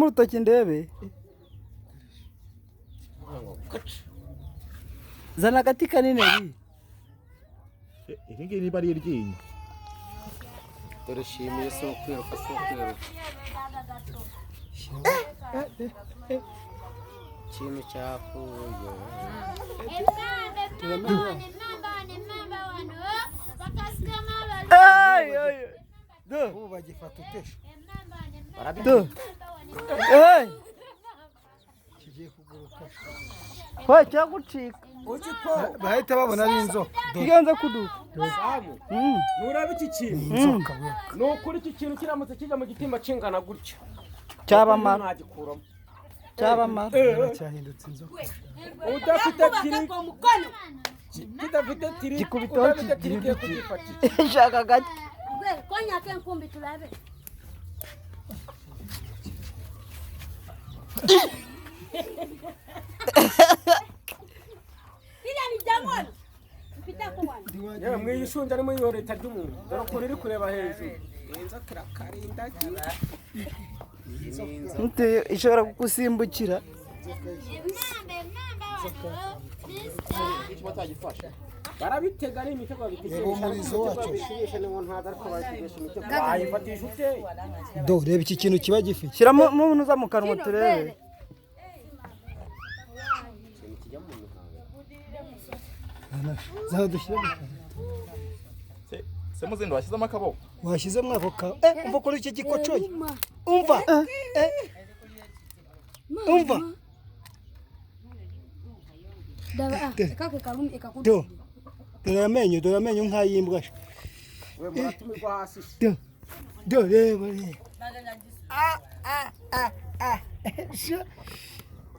Murutoki ndebe zana agati kanini iri ngiri bari iryinyo dore shimiye sokwiruka ikintu cyakuye ubu bagifata utesha kigiye kuguruka hoya cyagucika bahita babona ari inzoka kigenze kuduka nuraba iki kintu inzoka nukuri iki kintu kiramutse kijya mu gitimba cingana gutya cyabamara nagikuramo cyahindutse inzoka udafite tiri kidafite tiri gikubitaho kigiye kugifatira shaka gati konya ke nkumbi tulabe Ila ni jamon mpita kwa wana yewe mwishunja ari muri leta ry'umuntu dore ko riri kureba hejuru inza kirakarinda mute ishobora kugusimbukira barabitega ari imitego babitegesha umurizo wacu niwo ntaza ariko babitegesha imitego bayifatisha ute do reba iki kintu kiba gifite shyiramo umuntu uza mu kanwa turebe zaho dushyira se muzindo washyizemo akaboko washyizemo ako ka umva kuri iki gikocoye umva umva dawa kaka karumi ikakudu do dore amenyo nk'ayimbwa we muratumirwa hasi do reba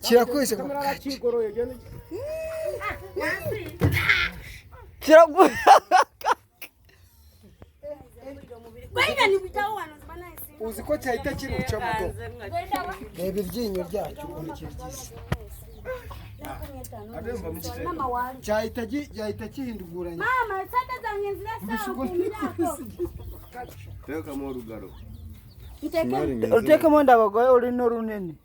kirakwese kamera kigoroye gene kiraguye Baina ni bitao wanazibana isi uzi ko cyahita kiruca mudo reba iryinyo ryacyo ukuntu kigize mama wali cyahita kihinduguranya mama sasa zangezira sawa kumirako teka mu rugaro utekamo ndabagoye uri no runini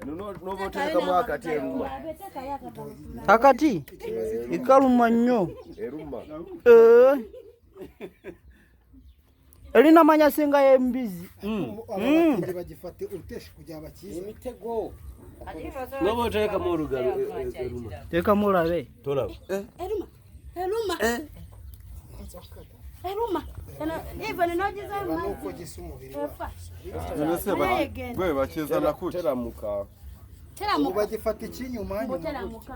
no teka mu akati eruma hakati ikaluma nnyo eruma eri namanya singa y'embizi abakingi bagifate utesha kujya bakiza imitego no teka mu rugaro eruma teka murabe toraba Eruma hivyo ninaojiza nuko gisa umubiri nese ba gwe bakizana kuteramuka tera ubu bagifata ikinyuma tera muka